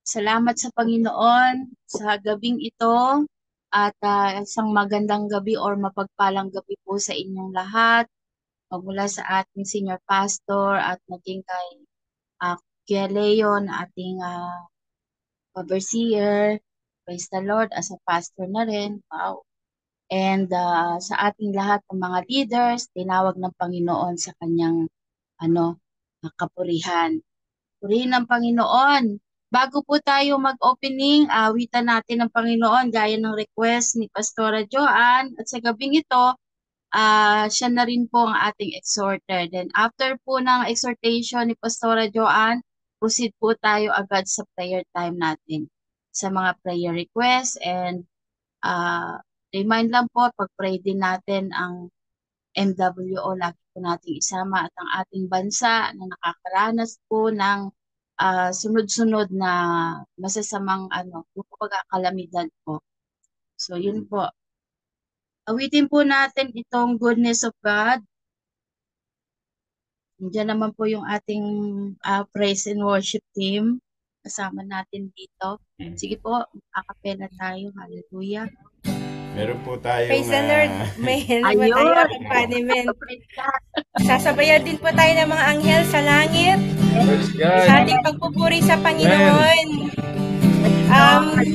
Salamat sa Panginoon sa gabing ito at isang magandang gabi or mapagpalang gabi po sa inyong lahat. Magmula sa ating senior pastor at maging kay Kuya Leon, ating overseer. Praise the Lord, as a pastor na rin. Wow. And sa ating lahat ng mga leaders, tinawag ng Panginoon sa kanyang kapurihan. Purihin ng Panginoon. Bago po tayo mag-opening, awitan natin ng Panginoon gaya ng request ni Pastora Joanne. At sa gabing ito, siya na rin po ang ating exhorter. Then after po ng exhortation ni Pastora Joanne, proceed po tayo agad sa prayer time natin. Sa mga prayer requests and remind lang po, pag-pray din natin ang MWO, lagi po nating isama at ang ating bansa na nakakaranas po ng sunod-sunod na masasamang kalamidad po. So yun po. Awitin po natin itong Goodness of God. Diyan naman po yung ating praise and worship team. Kasama natin dito. Sige po, akapela tayo. Hallelujah. Meron po tayo Praise the Lord. May po tayo accompaniment. Sasabayan din po tayo ng mga anghel sa langit. Sa ating pagpupuri sa Panginoon.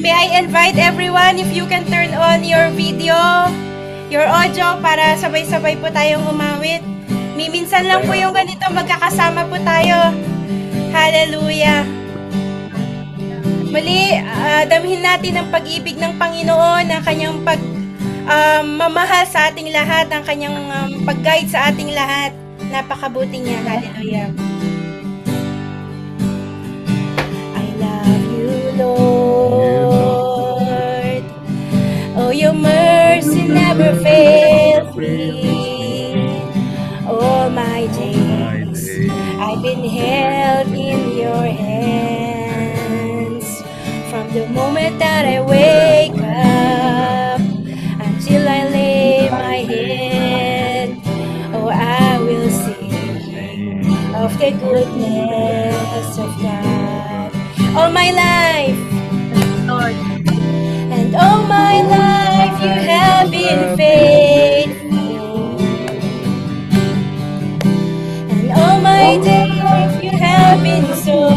May I invite everyone if you can turn on your video, your audio para sabay-sabay po tayong umawit. Minsan lang po yung ganito, magkakasama po tayo. Hallelujah. Muli, damhin natin ang pag-ibig ng Panginoon, ang kanyang mamahal sa ating lahat, ang kanyang pag-guide sa ating lahat. Napakabuti niya. Hallelujah. I love you, Lord. Oh, your mercy never fails me. All my days, I've been held in your hands. From the moment that I wake up until I lay my head, oh, I will sing of the goodness of God. All my life, Lord, and all my life you have been faithful. And all my days you have been so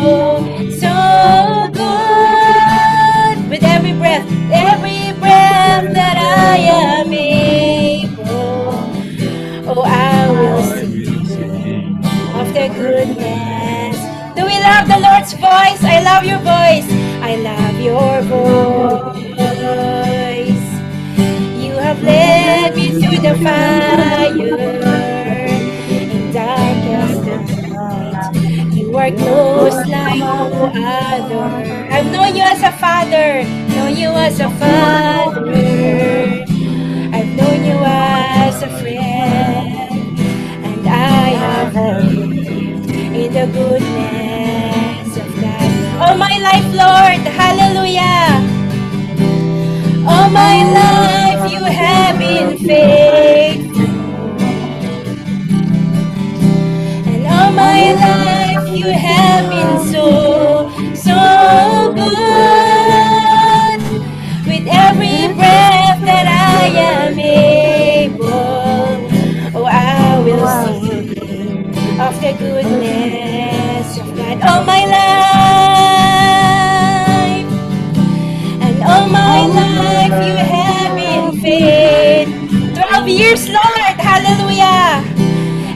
good. With every breath that I am able, oh, I will sing of the goodness. Do we love the Lord's voice? I love your voice. I love your voice. You have led me through the fire in darkest night. You are close like no other. I've known you as a father, known you as a father. I've known you as a friend, and I have lived in the goodness of God. All my life, Lord, hallelujah. All my life you have been faithful, and all my life you have been so good. With every breath that I am able, oh, I will sing of the goodness of God. All my life, and all my life you have been faithful. 12 years, Lord, hallelujah.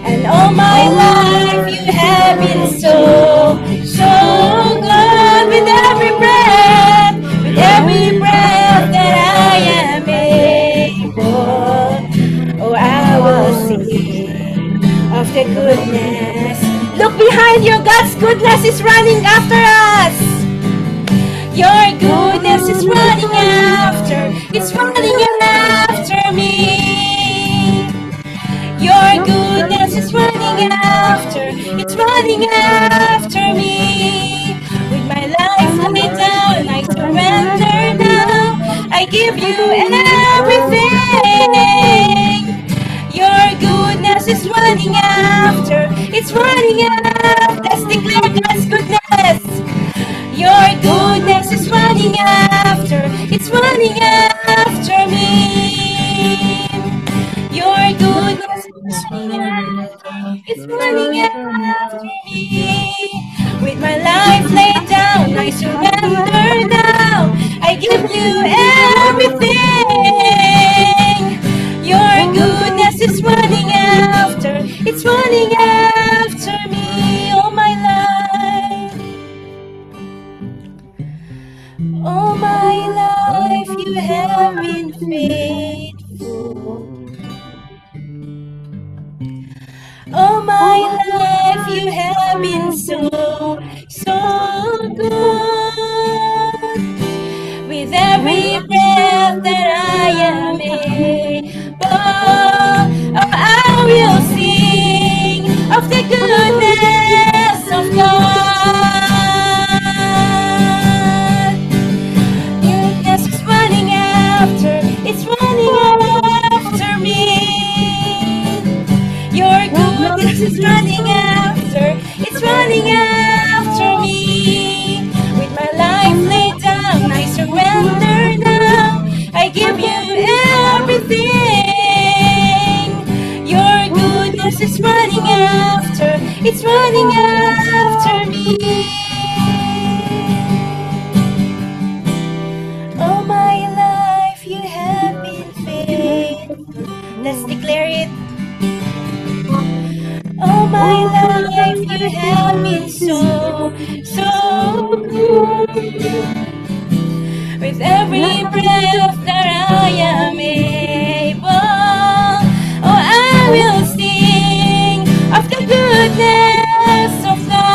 And all my life you have been so good. With every breath that I am able, oh, I will sing of the goodness. Look behind you, God's goodness is running after us. Your goodness is running after, it's running after me. Your goodness is running after, it's running after me. With my life laid down, I surrender now. I give you everything. Your goodness is running after, it's running after. Let's declare God's goodness. Your goodness running after, it's running after me. Your goodness is running after, it's running after me. With my life laid down, I surrender now. I give you everything. Your goodness is running after, it's running after me all my life. All my life you have been faithful. All my life you have been so good. With every breath that I am able, I will sing of the goodness of God. Your goodness is running after, it's running after me. Your goodness is running after, it's running after me. With my life laid down, I surrender now. I give you everything. Your goodness is running after, it's running after me. All my life you have been faithful. Let's declare it. All my life you have been so good. With every breath that I am able, I will sing of the goodness of God.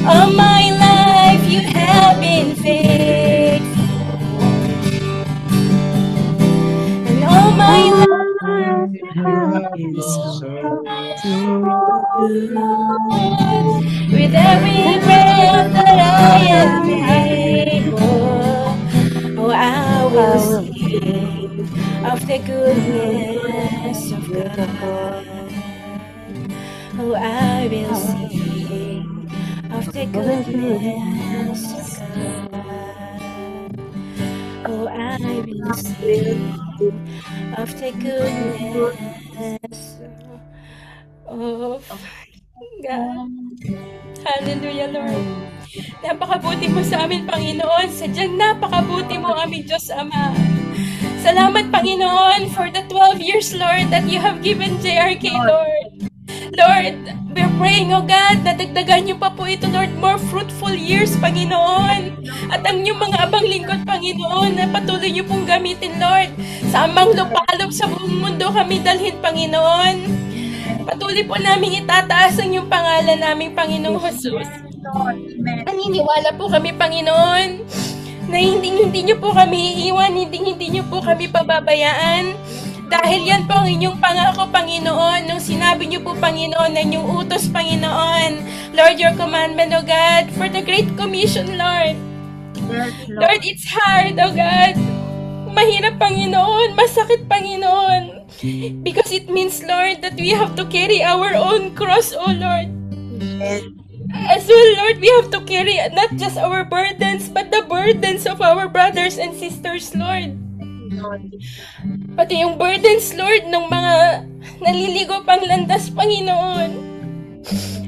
All my life you have been faithful. And all my life with every breath that I am able, I will sing of the goodness of God. I will sing of the goodness of God. I will sing of the goodness of God. Hallelujah, Lord. Napakabuti mo sa amin, Panginoon. Sadyang napakabuti mo, aming Diyos Ama. Salamat, Panginoon, for the 12 years, Lord, that you have given JRK, Lord. Lord, we're praying, oh God, na dagdagan niyo pa po ito, Lord, more fruitful years, Panginoon. At ang inyong mga abang lingkod, Panginoon, na patuloy niyo pong gamitin, Lord. Sa amang lupalop sa buong mundo kami dalhin, Panginoon. Patuloy po namin itataas ang iyong pangalan namin, Panginoong Jesus. Naniniwala po kami, Panginoon, na hindi niyo po kami iiwan, hindi niyo po kami pababayaan. Dahil yan po ang inyong pangako, Panginoon, nung sinabi niyo po, Panginoon, na inyong utos, Panginoon. Lord, your commandment, O God, for the Great Commission, Lord. Lord, it's hard, O God. Mahirap, Panginoon. Masakit, Panginoon. Because it means, Lord, that we have to carry our own cross, O Lord. As well, Lord, we have to carry not just our burdens, but the burdens of our brothers and sisters, Lord. Pati yung burdens, Lord, ng mga naliligo pang landas, Panginoon.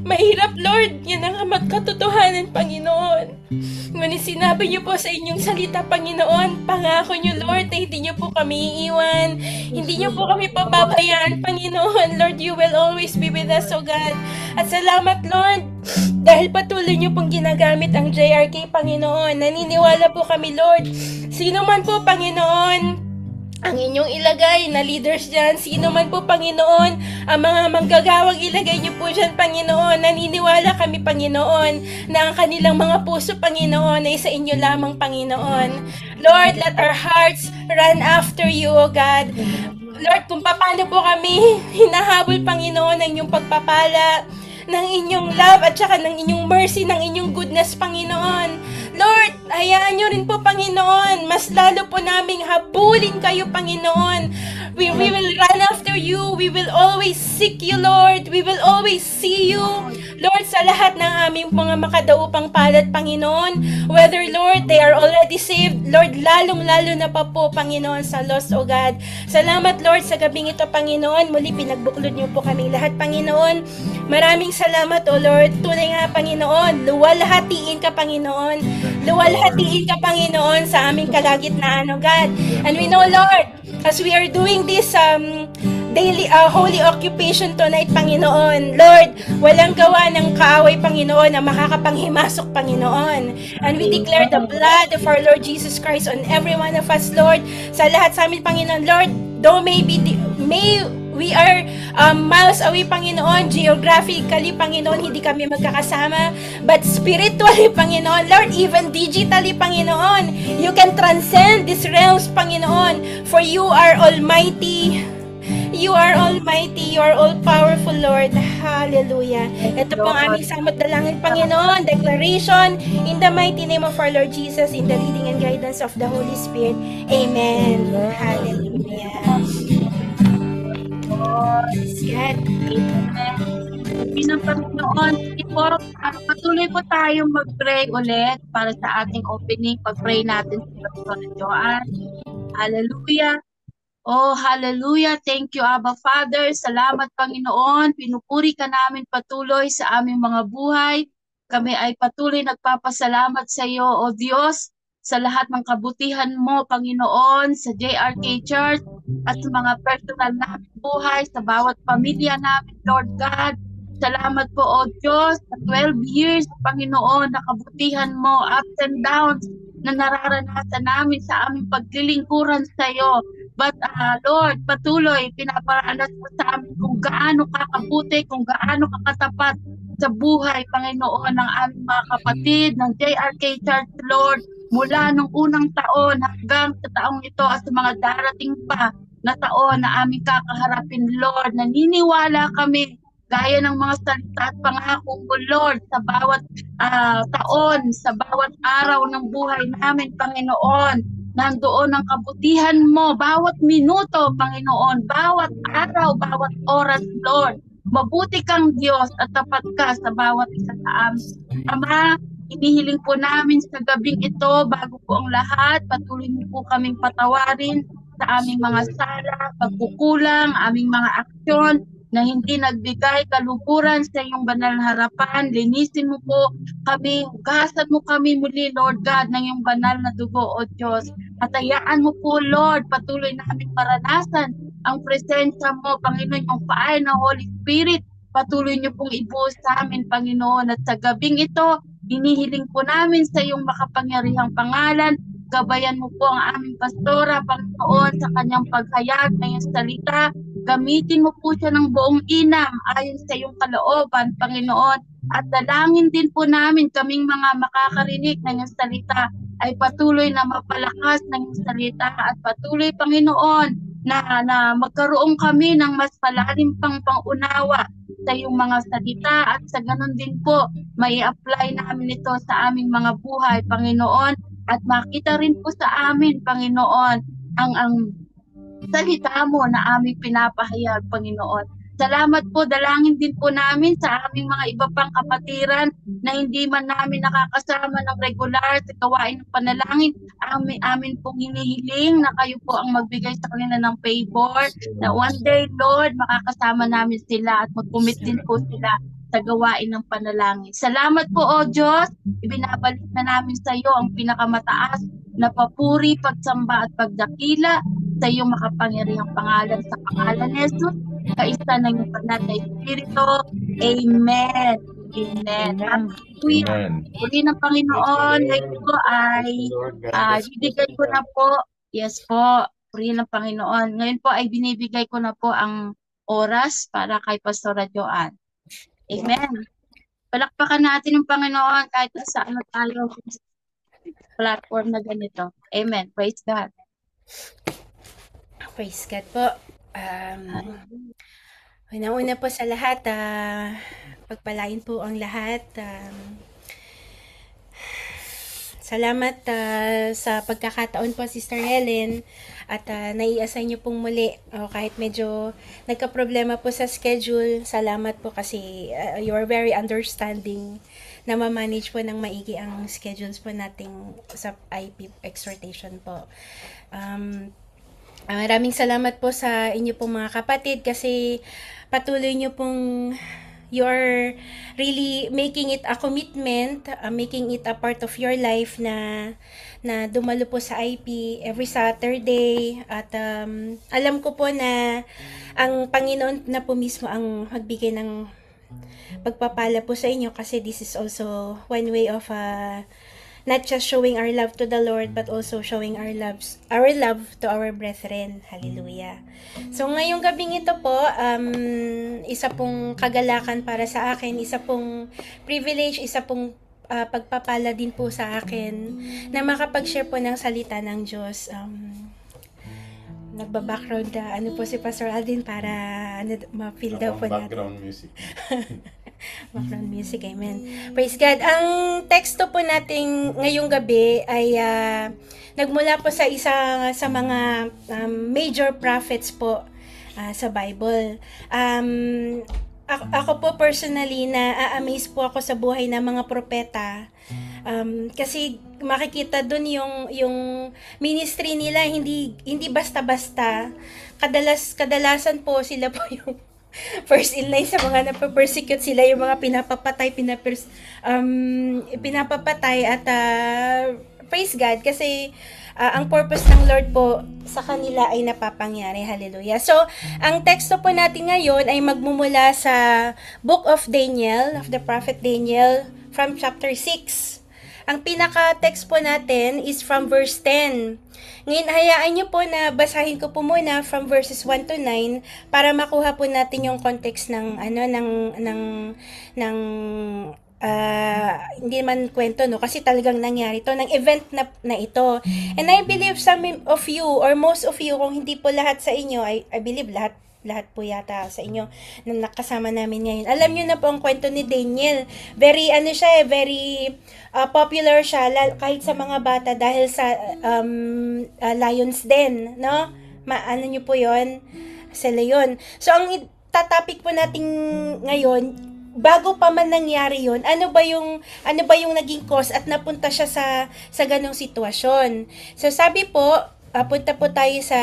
Mahirap, Lord. Yan ang magkatotohanan, Panginoon. Ngunit sinabi niyo po sa inyong salita, Panginoon, pangako niyo, Lord, na hindi niyo po kami iiwan. Hindi niyo po kami pababayaan, Panginoon. Lord, you will always be with us, O God. At salamat, Lord, dahil patuloy niyo pong ginagamit ang JRK, Panginoon. Naniniwala po kami, Lord. Sino man po, Panginoon, ang inyong ilagay na leaders dyan, sino man po, Panginoon, ang mga manggagawang ilagay niyo po dyan, Panginoon. Naniniwala kami, Panginoon, na ang kanilang mga puso, Panginoon, ay sa inyo lamang, Panginoon. Lord, let our hearts run after you, O God. Lord, kung paano po kami hinahabol, Panginoon, ng inyong pagpapala, ng inyong love at saka ng inyong mercy, ng inyong goodness, Panginoon. Lord, hayaan nyo rin po, Panginoon, mas lalo po naming habulin kayo, Panginoon. We will run after you. We will always seek you, Lord. We will always see you. Lord, sa lahat ng aming mga makadaupang palad, Panginoon, whether, Lord, they are already saved, Lord, lalong-lalo na pa po, Panginoon, sa lost, O God. Salamat, Lord, sa gabing ito, Panginoon. Muli, pinagbuklod niyo po kaming lahat, Panginoon. Maraming salamat, O Lord. Tunay nga, Panginoon, luwalhatiin ka, Panginoon. Luwalhatiin ka, Panginoon, sa aming kalagitnaan, O God. And we know, Lord, as we are doing this daily holy occupation tonight, Panginoon, Lord, walang gawa ng kaaway, Panginoon, na makakapanghimasok, Panginoon. And we declare the blood of our Lord Jesus Christ on every one of us, Lord. Sa lahat sa amin, Panginoon, Lord, though may we are miles away, Panginoon, geographically, Panginoon, hindi kami magkakasama, but spiritually, Panginoon, Lord, even digitally, Panginoon, you can transcend these realms, Panginoon, for you are almighty. You are almighty, you are all-powerful, Lord. Hallelujah. Ito po ang aming samot dalangin, Panginoon, declaration, in the mighty name of our Lord Jesus, in the leading and guidance of the Holy Spirit. Amen. Hallelujah. God. Ng Panginoon, sige po, patuloy po tayong mag-pray ulit para sa ating opening. Pag-pray natin sa Pastor Joanne. Hallelujah. Oh, hallelujah. Thank you, Abba Father. Salamat, Panginoon. Pinupuri ka namin patuloy sa aming mga buhay. Kami ay patuloy nagpapasalamat sa iyo, O Diyos, sa lahat ng kabutihan mo, Panginoon, sa JRK Church at sa mga personal namin buhay, sa bawat pamilya namin, Lord God. Salamat po, O Diyos, sa 12 years, Panginoon, na kabutihan mo, ups and downs, na nararanasan namin sa aming paglilingkuran sa iyo. But Lord, patuloy, pinaparanas mo sa amin kung gaano kakabuti, kung gaano kakatapat sa buhay, Panginoon, ng aming mga kapatid, ng JRK Church, Lord, mula nung unang taon hanggang sa taong ito at sa mga darating pa na taon na aming kakaharapin, Lord. Naniniwala kami, gaya ng mga salita at pangako mo, Lord, sa bawat taon, sa bawat araw ng buhay namin, Panginoon, nandoon ang kabutihan mo, bawat minuto, Panginoon, bawat araw, bawat oras, Lord. Mabuti kang Diyos at tapat ka sa bawat isa sa amin. Ama, inihiling po namin sa gabing ito, bago po ang lahat, patuloy niyo po kaming patawarin sa aming mga sala, pagkukulang, aming mga aksyon, na hindi nagbigay kaluguran sa iyong banal na harapan. Linisin mo po kami, hugasan mo kami muli, Lord God, ng iyong banal na dugo, O Diyos. At hayaan mo po, Lord, patuloy namin maranasan ang presensya mo, Panginoon, yung paay ng Holy Spirit. Patuloy niyo pong ibuhos sa amin, Panginoon. At sa gabing ito, hinihiling po namin sa iyong makapangyarihang pangalan. Gabayan mo po ang aming pastora, Panginoon, sa kanyang paghayag ng iyong salita. Gamitin mo po siya ng buong inam ayon sa iyong kalooban, Panginoon. At dalangin din po namin kaming mga makakarinig ng iyong salita ay patuloy na mapalakas ng iyong salita at patuloy, Panginoon, na magkaroon kami ng mas malalim pang pangunawa sa iyong mga salita at sa ganun din po, may apply namin ito sa aming mga buhay, Panginoon, at makita rin po sa amin, Panginoon, ang salita mo na aming pinapahayag, Panginoon. Salamat po, dalangin din po namin sa aming mga iba pang kapatiran na hindi man namin nakakasama ng regular sa gawain ng panalangin. Amin pong hinihiling na kayo po ang magbigay sa kanila ng favor, na one day, Lord, makakasama namin sila at mag-commit din po sila sa gawain ng panalangin. Salamat po, O Diyos, ibinabalik na namin sa iyo ang pinakamataas na papuri, pagsamba at pagdakila sa iyong makapangyarihang pangalan, sa pangalan ni Jesus, kaisa ng iyong banal na Espiritu. Amen. Amen. Hallelujah. Uli ng Panginoon, ngayon po ay bibigay ko na po, yes po, uli ng Panginoon. Ngayon po ay binibigay ko na po ang oras para kay Pastora Joanne. Amen. Palakpakan natin yung Panginoon kahit saan na tayo platform na ganito. Amen. Praise God. Praise God po. Una-una po sa lahat, pagpalain po ang lahat Salamat sa pagkakataon po, Sister Helen, at nai-assign niyo pong muli. Kahit medyo nagka-problema po sa schedule, salamat po kasi you are very understanding na ma-manage po ng maigi ang schedules po nating sa IP exhortation po. Maraming salamat po sa inyo pong mga kapatid kasi patuloy niyo pong you're really making it a commitment, making it a part of your life na dumalo po sa IP every Saturday at alam ko po na ang Panginoon na po mismo ang magbigay ng pagpapala po sa inyo kasi this is also one way of not just showing our love to the Lord but also showing our love to our brethren. Hallelujah. So ngayong gabing ito po, isa pong kagalakan para sa akin, isa pong privilege, isa pong pagpapala din po sa akin na makapag-share po ng salita ng Diyos. Nagba-background ano po si Pastor Alvin para ma-feel daw po natin. Background music. Background music, amen. Praise God. Ang teksto po natin ngayong gabi ay nagmula po sa isa sa mga major prophets po sa Bible. Ako po personally na-amaze po ako sa buhay ng mga propeta. Kasi makikita dun yung ministry nila hindi basta-basta. Kadalasan po sila po yung first in line sa mga napapersecute, sila yung mga pinapapatay at praise God kasi ang purpose ng Lord po sa kanila ay napapangyari. Hallelujah. So, ang teksto po natin ngayon ay magmumula sa Book of Daniel, of the Prophet Daniel, from chapter 6. Ang pinaka-text po natin is from verse 10. Ngayon, hayaan nyo po na basahin ko po muna from verses 1 to 9 para makuha po natin yung context ng hindi man kwento, no? Kasi talagang nangyari to, ng event na ito. And I believe some of you, or most of you, kung hindi po lahat sa inyo, I believe lahat po yata sa inyo na nakasama namin ngayon. Alam nyo na po ang kwento ni Daniel. Very, very popular siya, kahit sa mga bata dahil sa Lions Den, no? Ano nyo po yon sa Leon. So, ang tatapik po natin ngayon, bago pa man nangyari yon, ano ba yung naging cause at napunta siya sa ganong sitwasyon. So, sabi po, punta po tayo sa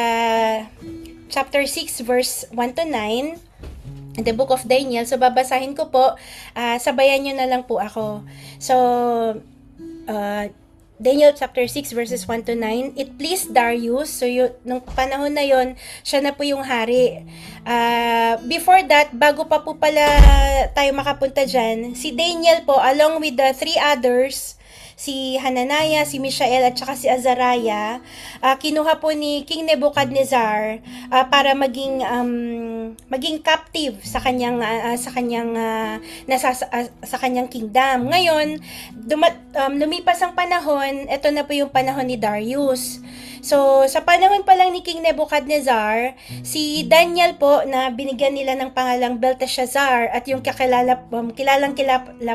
chapter 6 verse 1 to 9 in the book of Daniel. So babasahin ko po, sabayan nyo na lang po ako. So Daniel chapter 6 verses 1 to 9, it pleased Darius, so nung panahon na yon, siya na po yung hari. Before that, bago pa po pala tayo makapunta dyan, si Daniel po along with the three others, si Hananiah, si Mishael at saka si Azariah, kinuha po ni King Nebuchadnezzar para maging captive sa kanyang kingdom. Ngayon, lumipas ang panahon, ito na po yung panahon ni Darius. So, sa panahon pa lang ni King Nebuchadnezzar, si Daniel po na binigyan nila ng pangalang Belteshazzar at yung kilalang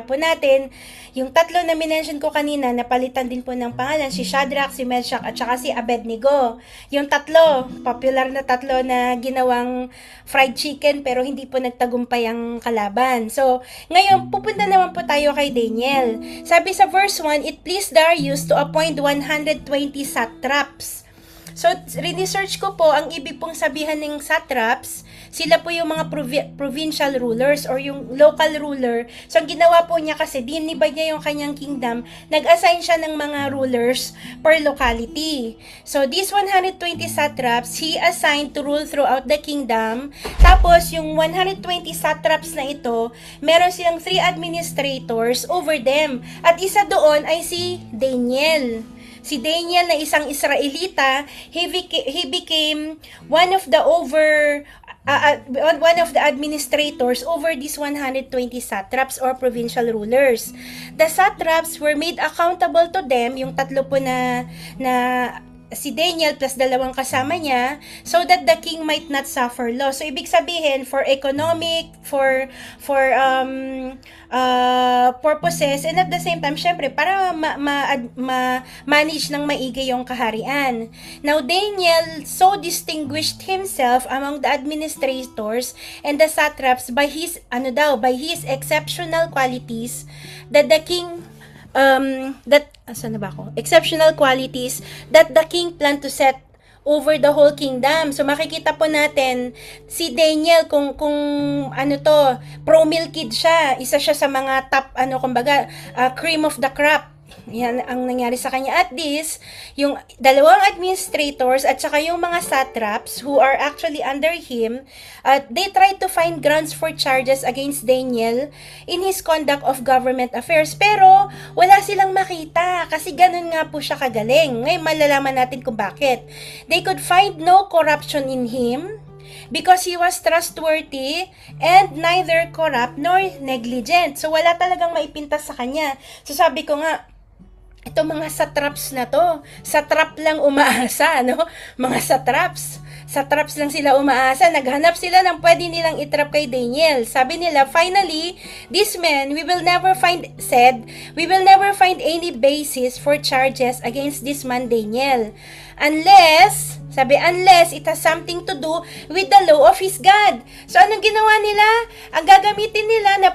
po natin, yung tatlo na minention ko kanina, napalitan din po ng pangalan, si Shadrach, si Meshach, at saka si Abednego. Yung tatlo, popular na tatlo na ginawang fried chicken pero hindi po nagtagumpay ang kalaban. So, ngayon, pupunta naman po tayo kay Daniel. Sabi sa verse 1, it pleased Darius to appoint 120 satraps. So, research ko po, ang ibig pong sabihan ng satraps, sila po yung mga provincial rulers or yung local ruler. So, ang ginawa po niya kasi, dinibay niya yung kanyang kingdom, nag-assign siya ng mga rulers per locality. So, these 120 satraps, he assigned to rule throughout the kingdom. Tapos, yung 120 satraps na ito, meron silang 3 administrators over them. At isa doon ay si Daniel. Si Daniel na isang Israelita, he became one of the administrators over these 120 satraps or provincial rulers. The satraps were made accountable to them, yung tatlo po na si Daniel plus dalawang kasama niya so that the king might not suffer loss. So ibig sabihin for economic, for purposes, and at the same time syempre para manage ng maigi yung kaharian. Now Daniel so distinguished himself among the administrators and the satraps by his exceptional qualities that the king exceptional qualities that the king planned to set over the whole kingdom. So makikita po natin si Daniel kung pro-mill kid siya. Isa siya sa mga top cream of the crop. Yan ang nangyari sa kanya. At this, yung dalawang administrators at saka yung mga satraps who are actually under him, they tried to find grounds for charges against Daniel in his conduct of government affairs. Pero wala silang makita kasi ganun nga po siya kagaling. Ngayon malalaman natin kung bakit. They could find no corruption in him because he was trustworthy and neither corrupt nor negligent. So wala talagang maipintas sa kanya. So sabi ko nga, ito mga satraps na to, satrap lang umaasa, no? Mga satraps lang sila umaasa, naghanap sila ng pwede nilang itrap kay Daniel. Sabi nila, finally, these men, we will never find any basis for charges against this man Daniel. Unless it has something to do with the law of his God. So, anong ginawa nila? Ang gagamitin nila na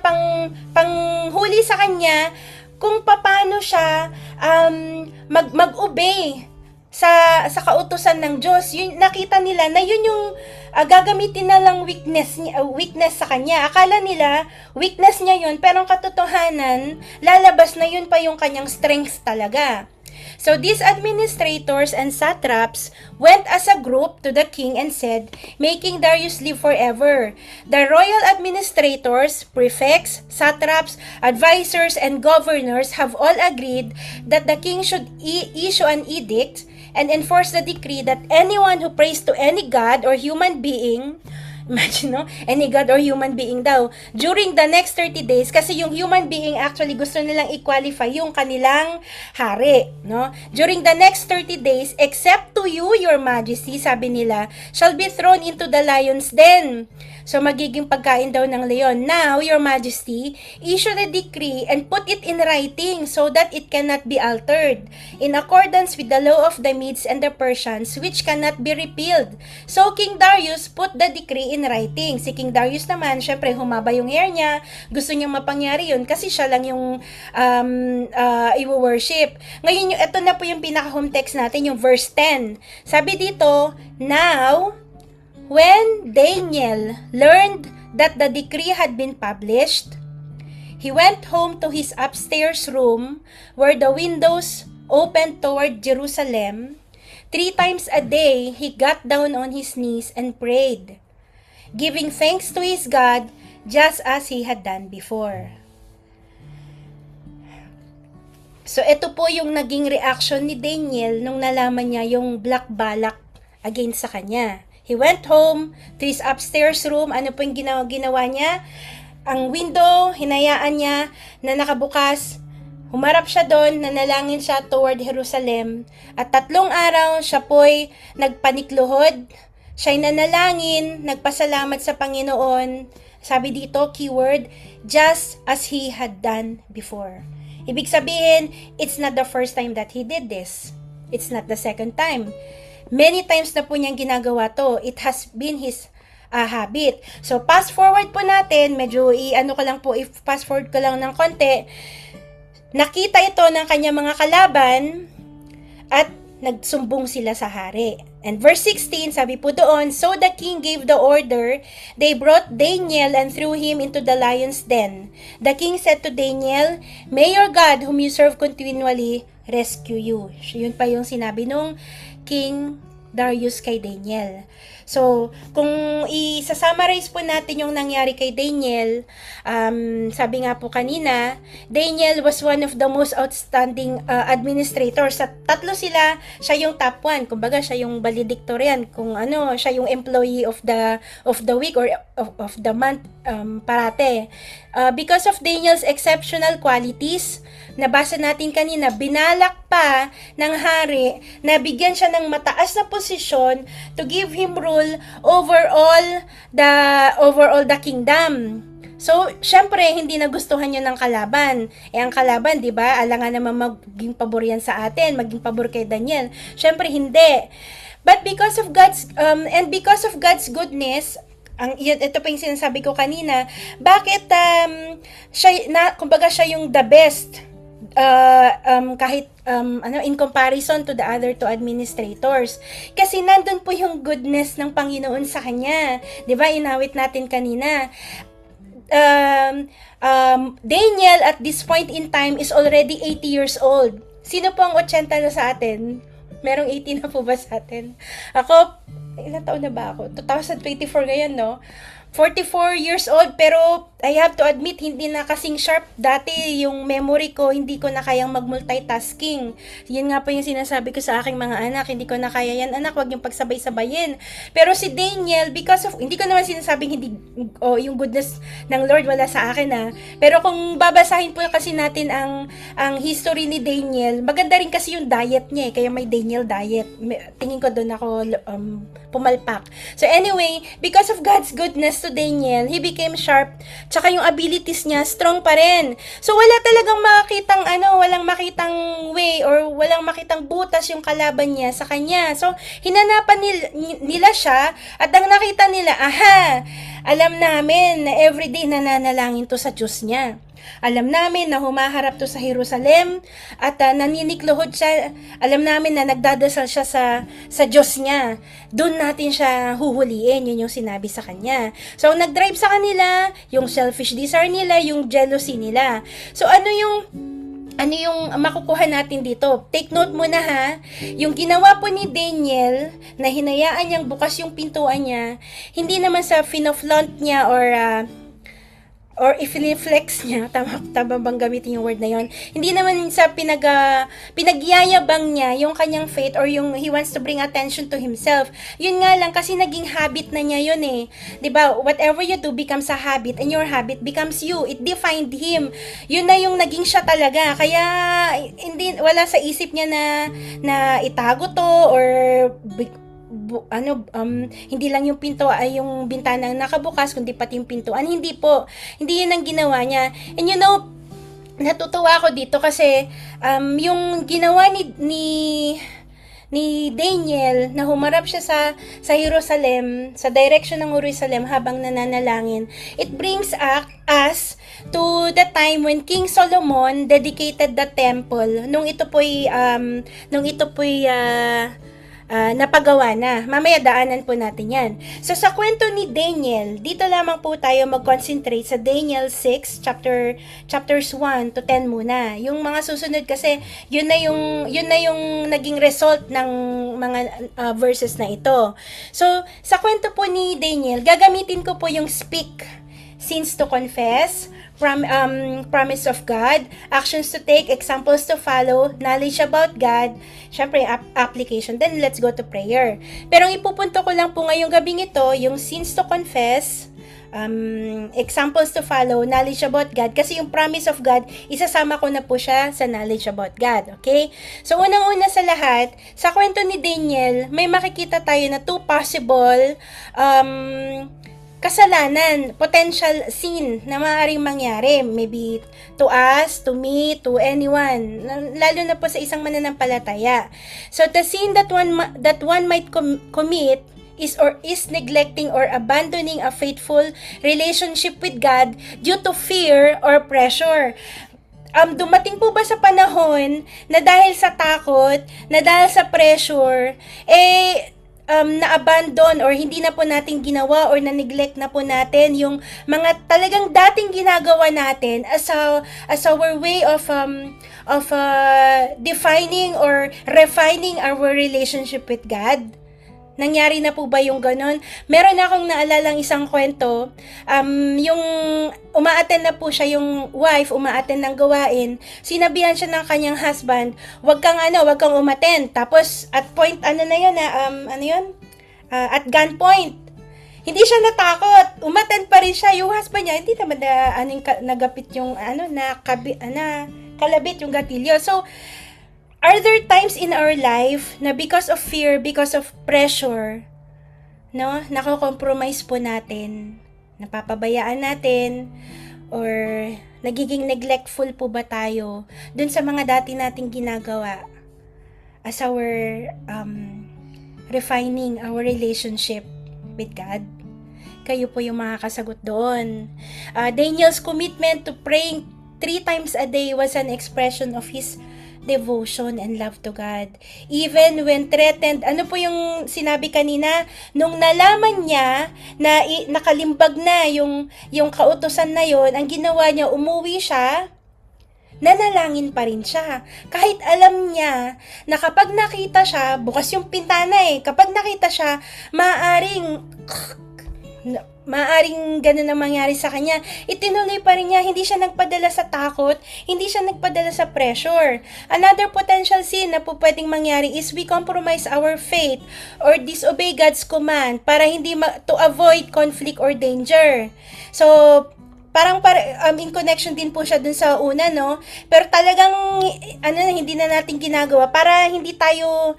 panghuli sa kanya, kung paano siya mag-obey sa kautusan ng Diyos. Yun, nakita nila na yun yung gagamitin na lang weakness sa kanya. Akala nila weakness niya yun, pero ang katotohanan lalabas na yun pa yung kanyang strength talaga. So these administrators and satraps went as a group to the king and said, "May King Darius live forever." The royal administrators, prefects, satraps, advisors, and governors have all agreed that the king should issue an edict and enforce the decree that anyone who prays to any god or human being, imagine, no? Any god or human being daw. During the next 30 days, kasi yung human being actually gusto nilang i-qualify yung kanilang hari, no? During the next 30 days, except to you, your majesty, sabi nila, shall be thrown into the lion's den. So, magiging pagkain daw ng leon. Now, your majesty, issue the decree and put it in writing so that it cannot be altered, in accordance with the law of the Medes and the Persians, which cannot be repealed. So, King Darius put the decree in writing. Si King Darius naman, syempre, humaba yung hair niya, gusto niyang mapangyari yun kasi siya lang yung i-worship. Ngayon, ito na po yung pinaka-home text natin, yung verse 10. Sabi dito, now, when Daniel learned that the decree had been published, he went home to his upstairs room where the windows opened toward Jerusalem. 3 times a day, he got down on his knees and prayed, giving thanks to his God just as he had done before. So, ito po yung naging reaction ni Daniel nung nalaman niya yung black balak against sa kanya. He went home to his upstairs room. Ano po yung ginawa niya? Ang window, hinayaan niya na nakabukas. Humarap siya doon, nanalangin siya toward Jerusalem. At 3 araw, siya po'y nagpanikluhod. Siya'y nanalangin, nagpasalamat sa Panginoon. Sabi dito, keyword, just as he had done before. Ibig sabihin, it's not the first time that he did this. It's not the second time. Many times na po niyang ginagawa to. It has been his habit. So, fast forward po natin, medyo fast forward ko lang ng konti. Nakita ito ng kanyang mga kalaban at nagsumbong sila sa hari. And verse 16, sabi po doon, so the king gave the order, they brought Daniel and threw him into the lion's den. The king said to Daniel, may your God, whom you serve continually, rescue you. Yun pa yung sinabi nung King Darius kay Daniel. So, kung i-summarize po natin yung nangyari kay Daniel, sabi nga po kanina, Daniel was one of the most outstanding administrators. Sa tatlo sila, siya yung top 1. Kumbaga, siya yung valedictorian. Kung ano, siya yung employee of the week or of the month parate. Because of Daniel's exceptional qualities, nabasa natin kanina, binalak pa ng hari na bigyan siya ng mataas na posisyon to give him rule over all the kingdom. So, syempre, hindi nagustuhan yun ng kalaban. Ang kalaban, di ba, alangan naman maging pabor yan sa atin, maging pabor kay Daniel. Syempre, hindi. But because of God's goodness, ito pa yung sinasabi ko kanina, bakit kumbaga siya yung the best, kahit in comparison to the other two administrators. Kasi nandun po yung goodness ng Panginoon sa kanya. 'Di ba? Inawit natin kanina. Daniel at this point in time is already 80 years old. Sino po ang 80 na sa atin? Merong 80 na po ba sa atin? Ako, ilang taon na ba ako? 2024 ngayon, no? 44 years old, pero I have to admit, hindi na kasing sharp dati yung memory ko, hindi ko na kayang mag-multitasking. Yan nga po yung sinasabi ko sa aking mga anak, hindi ko na kaya yan, anak, wag yung pagsabay-sabayin. Pero si Daniel, because of, hindi ko naman sinasabing hindi, yung goodness ng Lord wala sa akin pero kung babasahin po kasi natin ang history ni Daniel, maganda rin kasi yung diet niya kaya may Daniel diet. Tingin ko doon ako pumalpak. So anyway, because of God's goodness to Daniel, he became sharp, tsaka yung abilities niya strong pa rin. So wala talagang walang makitang way or walang makitang butas yung kalaban niya sa kanya. So hinanapan nila siya at ang nakita nila, alam namin na everyday nananalangin to sa Diyos niya. Alam namin na humaharap to sa Jerusalem at naninikluhod siya. Alam namin na nagdadasal siya sa Diyos niya. Doon natin siya huhuliin. Yun yung sinabi sa kanya. So, nag-drive sa kanila, yung selfish desire nila, yung jealousy nila. So, ano yung makukuha natin dito? Take note muna yung ginawa po ni Daniel na hinayaan niyang bukas yung pintuan niya, hindi naman sa finoflaunt niya or if-flex niya, tama bang gamitin yung word na yon? Hindi naman sa pinagyayabang niya yung kanyang faith or yung he wants to bring attention to himself. Yun nga lang, kasi naging habit na niya yun eh. 'Di ba? Whatever you do becomes a habit and your habit becomes you. It defined him. Yun na yung naging siya talaga. Kaya wala sa isip niya na itago to or hindi lang yung pinto ay yung bintana nakabukas, kundi pati yung pintuan. Hindi yun ang ginawa niya. And natutuwa ako dito kasi yung ginawa ni Daniel na humarap siya sa Jerusalem, sa direction ng Jerusalem habang nananalangin, it brings us to the time when King Solomon dedicated the temple nung ito po'y napagawa na. Mamaya daanan po natin yan. So, sa kwento ni Daniel, dito lamang po tayo mag-concentrate sa Daniel 6, chapters 1 to 10 muna. Yung mga susunod kasi, yun na yung naging result ng mga verses na ito. So, sa kwento po ni Daniel, gagamitin ko po yung speak, sins to confess, promise of God, actions to take, examples to follow, knowledge about God, syempre application. Then let's go to prayer. Pero ang ipupunto ko lang po ngayong gabing ito, yung sins to confess, examples to follow, knowledge about God, kasi yung promise of God, isasama ko na po siya sa knowledge about God. Okay? So unang-una sa lahat, sa kwento ni Daniel, may makikita tayo na two possible kasalanan, potential sin na maaaring mangyari, maybe to us, to me, to anyone, lalo na po sa isang mananampalataya. So the sin that one might commit is neglecting or abandoning a faithful relationship with God due to fear or pressure. Dumating po ba sa panahon na dahil sa takot, na dahil sa pressure, na-abandon or hindi na po natin ginawa or na-neglect na po natin yung mga talagang dating ginagawa natin as our way of defining or refining our relationship with God? Nangyari na po ba yung ganon? Meron akong naalalang isang kwento, yung umaattend na po siya, yung wife, umaattend ng gawain, sinabihan siya ng kanyang husband, wag kang umattend. Tapos, at point, at gunpoint. Hindi siya natakot. Umattend pa rin siya. Yung husband niya, hindi naman nagapit yung, kalabit yung gatilyo. So, are there times in our life na because of fear, because of pressure, no, nako-compromise po natin, napapabayaan natin, or nagiging neglectful po ba tayo dun sa mga dati nating ginagawa as our refining our relationship with God? Kayo po yung makakasagot doon. Daniel's commitment to praying 3 times a day was an expression of his devotion and love to God. Even when threatened, ano po yung sinabi kanina? Nung nalaman niya na nakalimbag na yung kautusan na yon, ang ginawa niya, umuwi siya, nanalangin pa rin siya. Kahit alam niya na kapag nakita siya, bukas yung pintana kapag nakita siya, maaring ganun ang mangyari sa kanya. Itinuloy pa rin niya, hindi siya nagpadala sa takot, hindi siya nagpadala sa pressure. Another potential sin na po pwedeng mangyari is we compromise our faith or disobey God's command para to avoid conflict or danger. So, parang in connection din po siya dun sa una, no? Pero talagang hindi na natin ginagawa para hindi tayo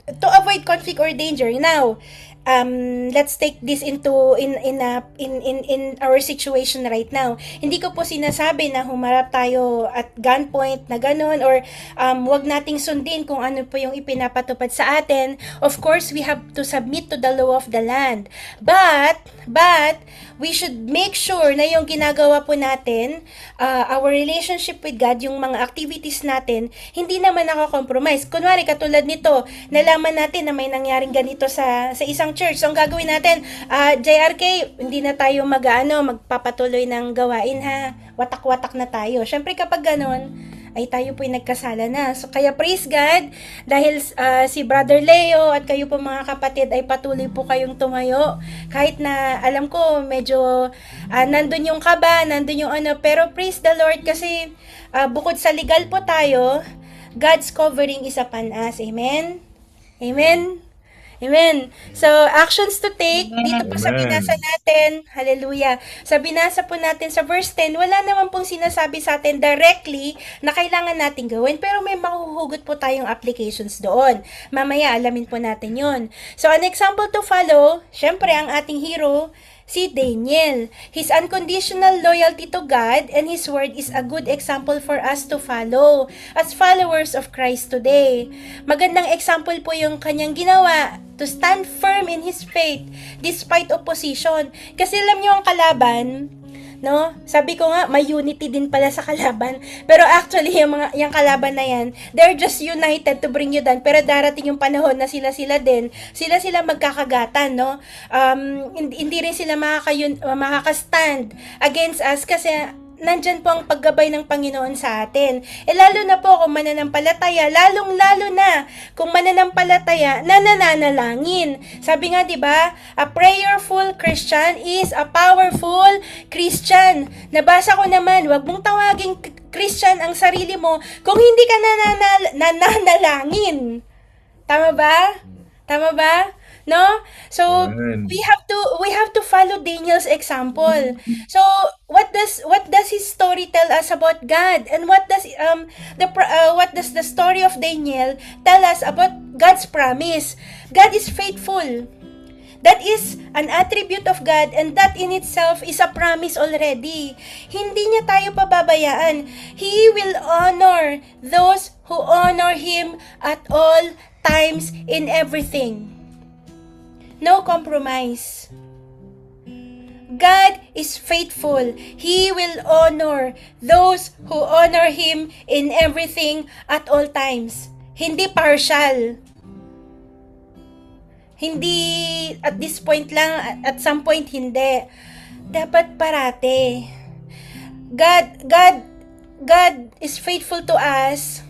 to avoid conflict or danger. Now, let's take this into in our situation right now. Hindi ko po sinasabi na humarap tayo at gunpoint na ganun, or wag nating sundin kung ano po yung ipinapatupad sa atin. Of course, we have to submit to the law of the land. But we should make sure na yung ginagawa po natin, our relationship with God, yung mga activities natin, hindi naman nako-compromise. Kunwari, katulad nito, nalaman natin na may nangyaring ganito sa isang church. So, ang gagawin natin, JRK, hindi na tayo magpapatuloy ng gawain, ha? Watak-watak na tayo. Syempre, kapag ganon, ay tayo po'y nagkasala na. So, kaya praise God, dahil si Brother Leo at kayo po mga kapatid ay patuloy po kayong tumayo. Kahit na alam ko, medyo nandun yung kaba, nandun yung pero praise the Lord kasi bukod sa legal po tayo, God's covering is upon us. Amen? Amen? Amen. So, actions to take, dito po sa binasa natin, hallelujah. Sa binasa po natin sa verse 10, wala naman pong sinasabi sa atin directly na kailangan natin gawin, pero may mahuhugot po tayong applications doon. Mamaya, alamin po natin yon. So, an example to follow, syempre, ang ating hero, si Daniel. His unconditional loyalty to God and His Word is a good example for us to follow as followers of Christ today. Magandang example po yung kanyang ginawa to stand firm in His faith despite opposition. Kasi alam niyo ang kalaban, no? Sabi ko nga, may unity din pala sa kalaban. Pero actually, yung kalaban na yan, they're just united to bring you down. Pero darating yung panahon na sila din, sila magkakagatan, no? Hindi rin sila makakastand against us kasi nandyan po ang paggabay ng Panginoon sa atin. Lalo na po kung mananampalataya, lalong-lalo na kung mananampalataya na nananalangin. Sabi nga, di ba, a prayerful Christian is a powerful Christian. Nabasa ko naman, wag mong tawaging Christian ang sarili mo kung hindi ka nananalangin. Tama ba? Tama ba? No? So we have to follow Daniel's example. So what does his story tell us about God? And what does the story of Daniel tell us about God's promise? God is faithful. That is an attribute of God, and that in itself is a promise already. Hindi niya tayo pababayaan. He will honor those who honor Him at all times in everything. No compromise. God is faithful. He will honor those who honor Him in everything at all times. Hindi partial. Hindi at this point lang, at some point hindi. Dapat parate. God is faithful to us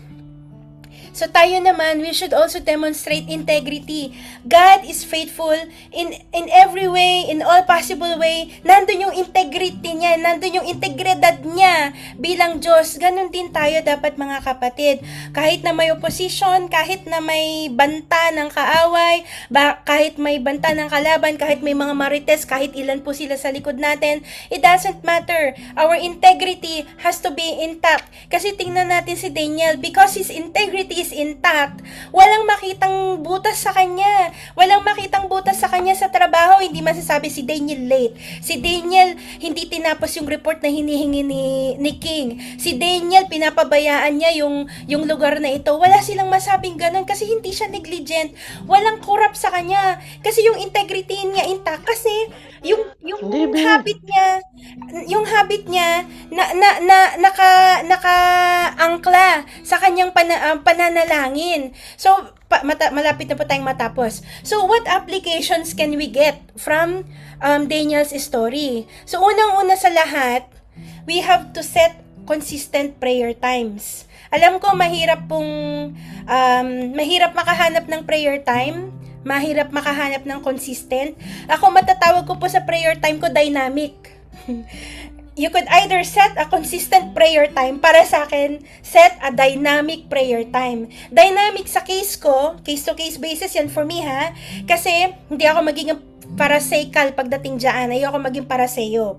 So tayo naman, we should also demonstrate integrity. God is faithful in every way, in all possible way. Nandun yung integrity niya, nandun yung integridad niya bilang Diyos. Ganon din tayo dapat mga kapatid. Kahit na may opposition, kahit na may banta ng kaaway, kahit may banta ng kalaban, kahit may mga marites, kahit ilan po sila sa likod natin, it doesn't matter. Our integrity has to be intact. Kasi tingnan natin si Daniel, because his integrity is intact, walang makitang butas sa kanya. Walang makitang butas sa kanya sa trabaho. Hindi masasabi si Daniel late. Si Daniel hindi tinapos yung report na hinihingi ni King. Si Daniel pinapabayaan niya yung lugar na ito. Wala silang masabing ganun kasi hindi siya negligent. Walang corrupt sa kanya kasi yung integrity niya intact. Kasi yung habit niya naka-angkla sa kanyang pananalangin. So malapit na po tayong matapos. So what applications can we get from Daniel's story? So unang-una sa lahat, we have to set consistent prayer times. Alam ko mahirap makahanap ng prayer time. Mahirap makahanap ng consistent. Ako matatawag ko po sa prayer time ko dynamic. You could either set a consistent prayer time. Para sa akin, set a dynamic prayer time. Dynamic sa case ko, case-to-case basis yan for me ha. Kasi hindi ako magiging paraseikal pagdating dyan. Ayoko maging pariseo.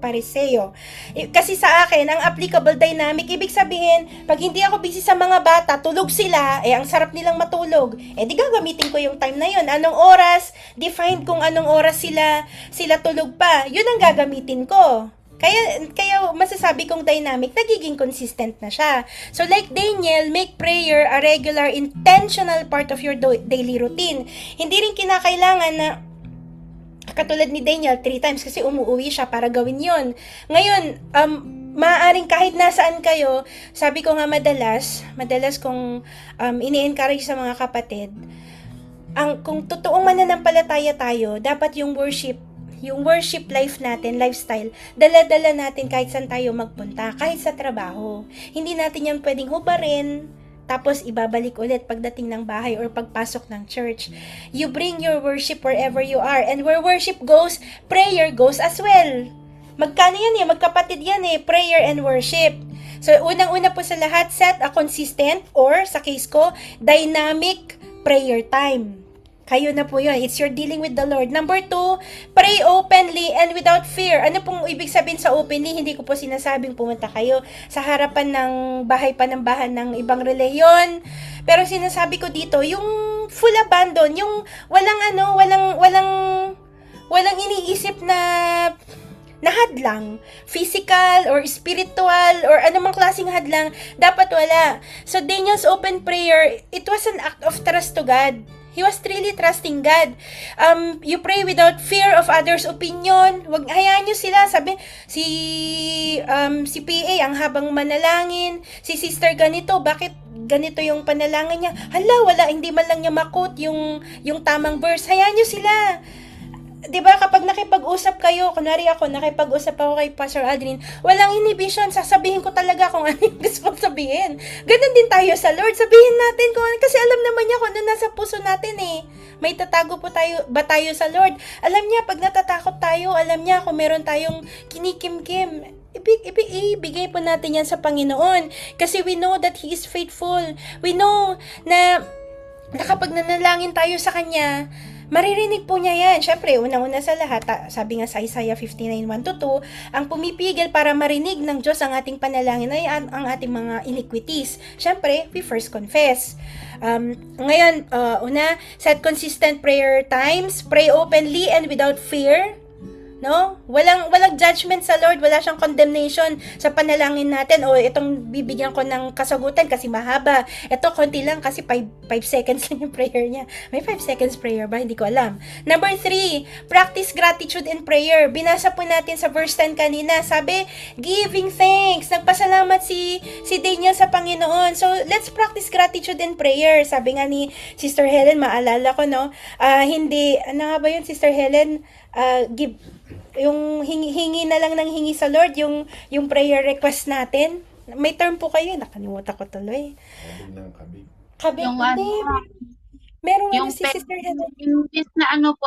Kasi sa akin, ang applicable dynamic, ibig sabihin, pag hindi ako busy sa mga bata, tulog sila, ang sarap nilang matulog. Di gagamitin ko yung time na yun. Anong oras? Define kung anong oras sila tulog pa. Yun ang gagamitin ko. Kaya masasabi kong dynamic, nagiging consistent na siya. So like Daniel, make prayer a regular, intentional part of your daily routine. Hindi rin kinakailangan na katulad ni Daniel, 3 times kasi umuwi siya para gawin yon. Ngayon, maaaring kahit nasaan kayo, sabi ko nga madalas kong ini-encourage sa mga kapatid, kung totoong mananampalataya tayo, dapat yung worship life natin, lifestyle, dala-dala natin kahit saan tayo magpunta, kahit sa trabaho. Hindi natin yan pwedeng hubarin, tapos ibabalik ulit pagdating ng bahay or pagpasok ng church. You bring your worship wherever you are. And where worship goes, prayer goes as well. Magkano yan magkapatid yan prayer and worship. So unang-una po sa lahat, set a consistent or sa case ko, dynamic prayer time. Kayo na po yun. It's your dealing with the Lord. Number 2, pray openly and without fear. Ano pong ibig sabihin sa openly? Hindi ko po sinasabing pumunta kayo sa harapan ng bahay-panambahan ng ibang reliyon. Pero sinasabi ko dito, yung full abandon, yung walang iniisip na hadlang, physical or spiritual or anumang klaseng hadlang, dapat wala. So Daniel's open prayer, it was an act of trust to God. He was really trusting God. You pray without fear of others' opinion. Wag hayaan niyo sila. Sabi si PA ang habang manalangin, si sister ganito, bakit ganito yung panalangin niya? Wala, hindi man lang niya makot yung tamang verse. Hayaan niyo sila. 'Di ba kapag nakipag-usap kayo, kunwari ako nakipag-usap ako kay Pastor Aldrin, walang inhibition, sasabihin ko talaga kung ano yung gusto kong sabihin. Ganun din tayo sa Lord, sabihin natin kung ano, kasi alam naman niya kung ano nasa puso natin May tatago ba tayo sa Lord? Alam niya pag natatakot tayo, alam niya kung meron tayong kinikimkim. Ibigay po natin yan sa Panginoon kasi we know that He is faithful. We know na kapag nanalangin tayo sa Kanya, maririnig po niya yan. Siyempre, unang-una sa lahat, sabi nga sa Isaiah 59:1-2, ang pumipigil para marinig ng Diyos ang ating panalangin ay ang ating mga iniquities. Siyempre, we first confess. Ngayon, set consistent prayer times, pray openly and without fear. No? Walang judgment sa Lord, wala siyang condemnation sa panalangin natin. Itong bibigyan ko ng kasagutan kasi mahaba. Ito konti lang kasi 5 seconds lang yung prayer niya. May 5 seconds prayer ba? Hindi ko alam. Number 3, practice gratitude in prayer. Binasa po natin sa verse 10 kanina. Sabi, giving thanks. Nagpasalamat si Daniel sa Panginoon. So, let's practice gratitude in prayer. Sabi nga ni Sister Helen, maalala ko, no? Ano nga ba yun, Sister Helen? Yung hingi na lang ng hingi sa Lord, yung prayer request natin. May term po kayo, nakalimutan ko tuloy. Yung Hindi, merong yung si Sister Heather.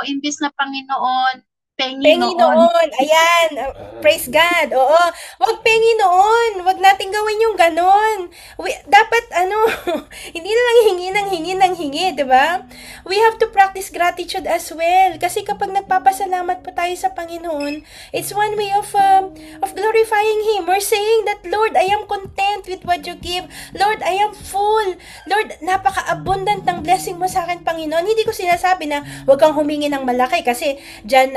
imbis na Panginoon, pengi noon. Panginoon, ayan, praise God, oo. Wag pengi noon, wag nating gawin yung ganon. Dapat, hindi na lang hingi, di ba? We have to practice gratitude as well. Kasi kapag nagpapasalamat po tayo sa Panginoon, it's one way of glorifying Him. We're saying that, Lord, I am content with what you give. Lord, I am full. Lord, napaka-abundant ng blessing mo sa akin, Panginoon. Hindi ko sinasabi na wag kang humingi ng malaki kasi dyan,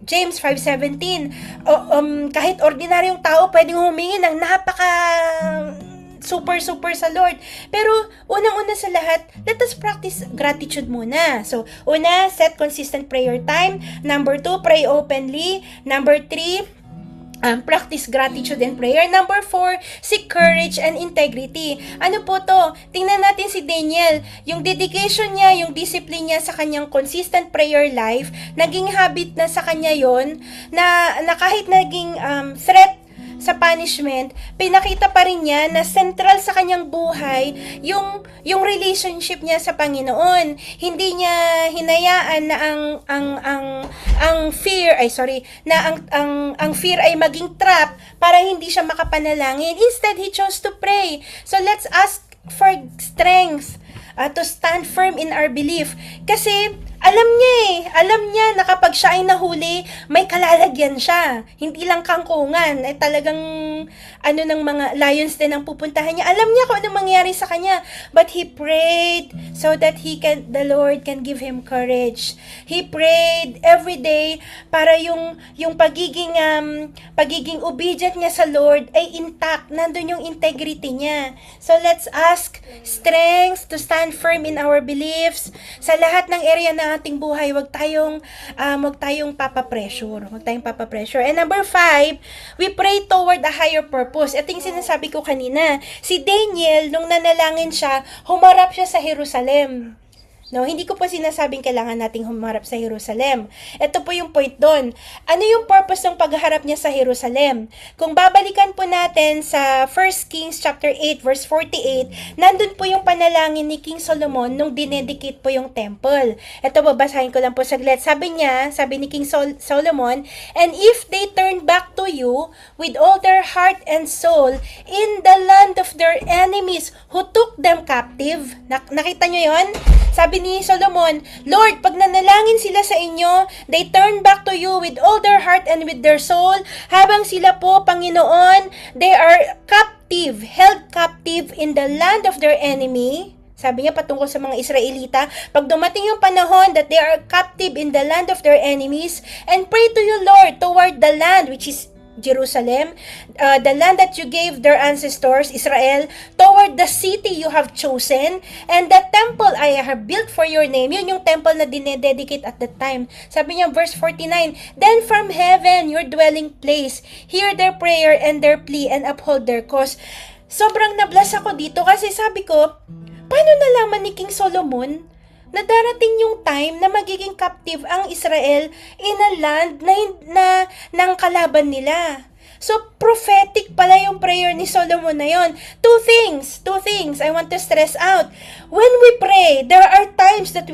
James 5:17, kahit ordinaryong tao pwedeng humingi ng napaka super sa Lord. Pero unang-una sa lahat, let us practice gratitude muna. So, una, set consistent prayer time. Number 2, pray openly. Number 3, practice gratitude and prayer. Number 4, seek courage and integrity. Ano po to? Tingnan natin si Daniel. Yung dedication niya, yung discipline niya sa kanyang consistent prayer life, naging habit na sa kanya yon na kahit naging threat sa punishment, pinakita pa rin niya na central sa kanyang buhay yung relationship niya sa Panginoon. Hindi niya hinayaan na ang fear ang fear ay maging trap para hindi siya makapanalangin. Instead, he chose to pray. So let's ask for strength to stand firm in our belief. Kasi alam niya na kapag siya ay nahuli, may kalalagyan siya. Hindi lang kangkungan, talagang ng mga lions din ang pupuntahan niya. Alam niya kung anong mangyari sa kanya. But he prayed so that the Lord can give him courage. He prayed every day para yung pagiging obedient niya sa Lord ay intact. Nandun yung integrity niya. So let's ask strength to stand firm in our beliefs. Sa lahat ng area ng ating buhay, wag tayong papapressure. And number 5, we pray toward a higher purpose. Ito yung sinasabi ko kanina. Si Daniel, nung nanalangin siya, humarap siya sa Jerusalem. No, hindi ko po sinasabing kailangan nating humarap sa Jerusalem. Ito po yung point doon. Ano yung purpose ng pagharap niya sa Jerusalem? Kung babalikan po natin sa 1 Kings chapter 8 verse 48, nandun po yung panalangin ni King Solomon nung dinedicate po yung temple. Ito, babasahin ko lang po saglit. Sabi ni King Solomon, "And if they turn back to you with all their heart and soul in the land of their enemies who took them captive." Nakita nyo yon? Sabi ni Solomon, "Lord, pag nanalangin sila sa inyo, they turn back to you with all their heart and with their soul, habang sila po, Panginoon, they are held captive in the land of their enemy." Sabi niya patungkol sa mga Israelita, pag dumating yung panahon that they are captive in the land of their enemies, and pray to you, Lord, toward the land, which is Jerusalem, the land that you gave their ancestors, Israel, toward the city you have chosen, and the temple I have built for your name. Yun yung temple na dinededicate at that time. Sabi niya, verse 49, "Then from heaven, your dwelling place, hear their prayer and their plea, and uphold their cause." Sobrang nabless ako dito kasi sabi ko, paano nalaman ni King Solomon na darating yung time na magiging captive ang Israel in a land na ng kalaban nila? So, prophetic pala yung prayer ni Solomon na yon. Two things I want to stress out. When we pray, there are times that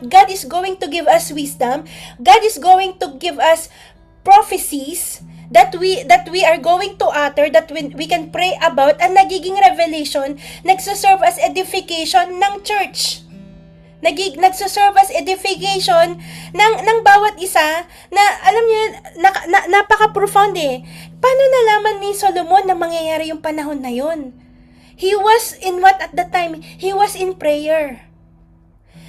God is going to give us wisdom. God is going to give us prophecies that we are going to utter, that we can pray about, and nagiging revelation, nagsaserve as edification ng church. Nagsaserve as edification ng bawat isa na, alam niyo, napaka-profound eh. Paano nalaman ni Solomon na mangyayari yung panahon na yun? He was in what at the time? He was in prayer.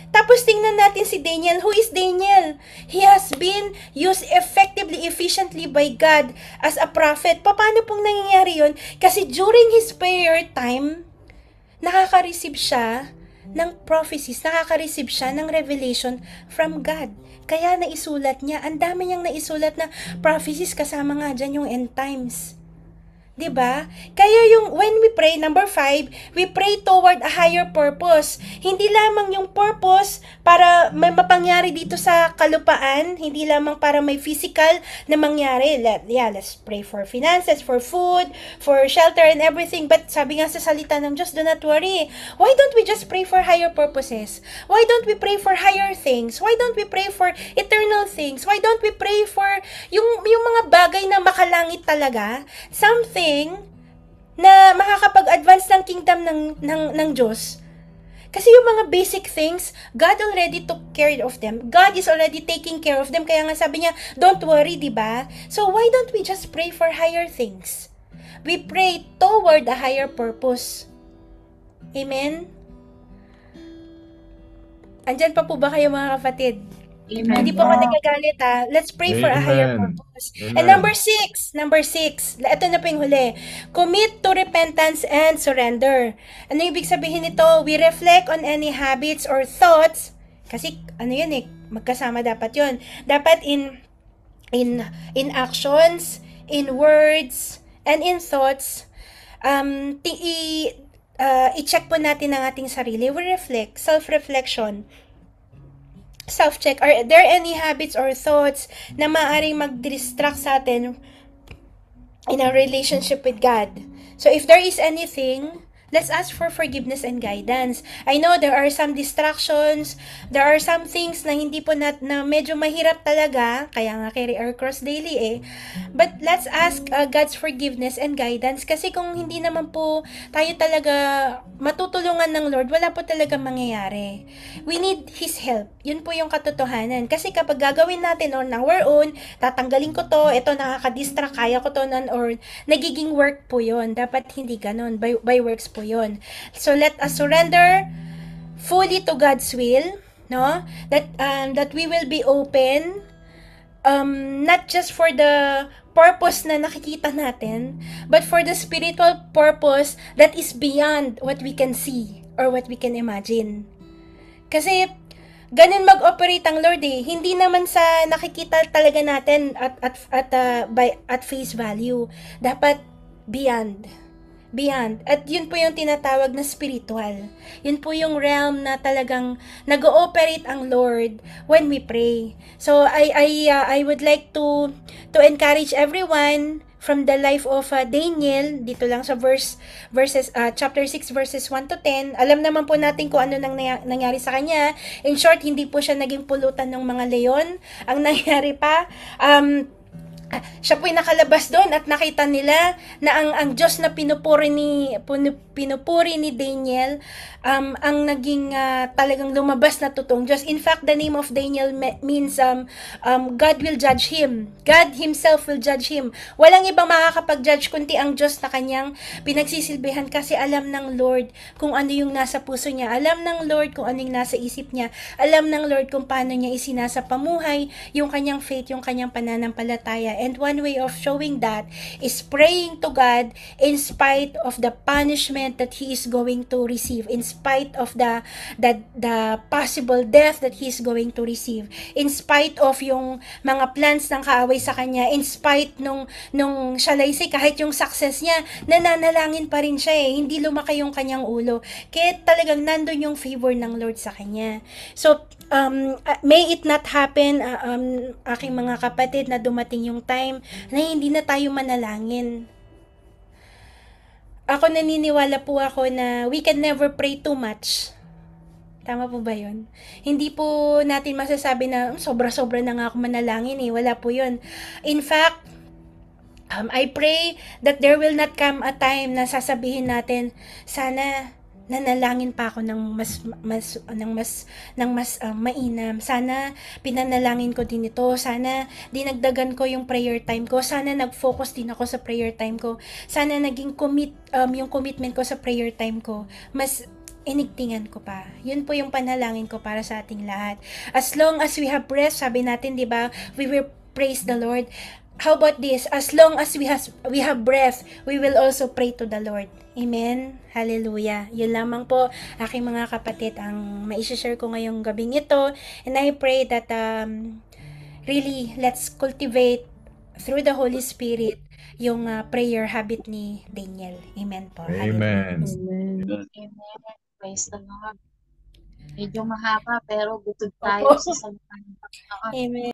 Tapos tingnan natin si Daniel. Who is Daniel? He has been used effectively, efficiently by God as a prophet. Paano pong nangyayari yun? Kasi during his prayer time, nakaka-receive siya ng prophecies, nakaka-receive siya ng revelation from God. Kaya naisulat niya, ang dami niyang naisulat na prophecies, kasama nga dyan yung end times. 'Di ba? Kaya yung when we pray, number 5, we pray toward a higher purpose. Hindi lamang yung purpose para may mapangyari dito sa kalupaan, hindi lamang para may physical na mangyari. Let's pray for finances, for food, for shelter and everything. But sabi nga sa salita ng Diyos, do not worry. Why don't we just pray for higher purposes? Why don't we pray for higher things? Why don't we pray for eternal things? Why don't we pray for yung mga bagay na makalangit talaga? Something na makakapag-advance ng kingdom ng Diyos. Kasi yung mga basic things, God already took care of them. God is already taking care of them. Kaya nga sabi niya, don't worry, di ba? So why don't we just pray for higher things? We pray toward a higher purpose. Amen? Andyan pa po ba kayo mga kapatid? Amen. Hindi po ako nagagalit ha. Let's pray for a higher Amen. purpose. Amen. And number six, ito na po yung huli. Commit to repentance and surrender. Ano yung ibig sabihin nito? We reflect on any habits or thoughts. Kasi ano yun magkasama dapat yun. Dapat in actions, in words, and in thoughts, i-check po natin ang ating sarili. We reflect, self-reflection. Self-check, are there any habits or thoughts na maaaring mag-distract sa atin in our relationship with God? So if there is anything, let's ask for forgiveness and guidance. I know there are some distractions, there are some things na hindi po na medyo mahirap talaga, kaya nga carry our cross daily But let's ask God's forgiveness and guidance kasi kung hindi naman po tayo talaga matutulungan ng Lord, wala po talaga mangyayari. We need His help. Yun po yung katotohanan. Kasi kapag gagawin natin on our own, tatanggalin ko to, ito nakaka-distract, kaya ko to or nagiging work po yun. Dapat hindi ganun. By works po yun. So let us surrender fully to God's will, no? That we will be open, not just for the purpose na nakikita natin, but for the spiritual purpose that is beyond what we can see or what we can imagine. Kasi ganun mag-operate ang Lord Hindi naman sa nakikita talaga natin at face value. Dapat beyond. At yun po yung tinatawag na spiritual. Yun po yung realm na talagang nag-ooperate ang Lord when we pray. So I would like to encourage everyone from the life of Daniel, dito lang sa chapter 6 verses 1 to 10. Alam naman po natin kung ano nangyari sa kanya. In short, hindi po siya naging pulutan ng mga leon. Ang nangyari pa, siya po'y nakalabas doon at nakita nila na ang Diyos na pinupuri ni Daniel, ang naging talagang lumabas na totoong Diyos. In fact, the name of Daniel means God will judge him. God Himself will judge him. Walang ibang makakapag-judge kundi ang Diyos na kanyang pinagsisilbihan kasi alam ng Lord kung ano yung nasa puso niya. Alam ng Lord kung ano yung nasa isip niya. Alam ng Lord kung paano niya isinasa pamuhay yung kanyang faith, yung kanyang pananampalataya. And one way of showing that is praying to God in spite of the punishment that He is going to receive, in spite of the possible death that He is going to receive, in spite of yung mga plans ng kaaway sa kanya, in spite nung shall I say, kahit yung success niya, nananalangin pa rin siya hindi lumaki yung kanyang ulo. Kaya talagang nandun yung favor ng Lord sa kanya. So, may it not happen, aking mga kapatid, na dumating yung time na hindi na tayo manalangin. Ako naniniwala po ako na we can never pray too much. Tama po ba yun? Hindi po natin masasabi na sobra-sobra na nga ako manalangin Wala po yun. In fact, I pray that there will not come a time na sasabihin natin, sana nanalangin pa ako ng mas mainam. Sana pinanalangin ko din ito. Sana dinagdagan ko yung prayer time ko. Sana nag-focus din ako sa prayer time ko. Sana naging yung commitment ko sa prayer time ko. Mas inigtingan ko pa. Yun po yung panalangin ko para sa ating lahat. As long as we have breath, sabi natin, di ba, we will praise the Lord. How about this? As long as we have breath, we will also pray to the Lord. Amen? Hallelujah. Yun lamang po, aking mga kapatid, ang maishashare ko ngayong gabing ito. And I pray that really, let's cultivate through the Holy Spirit yung prayer habit ni Daniel. Amen po. Amen. Amen. Praise the Lord. Medyo mahaba pero butod tayo Opo. sa salita ng Panginoon. Amen.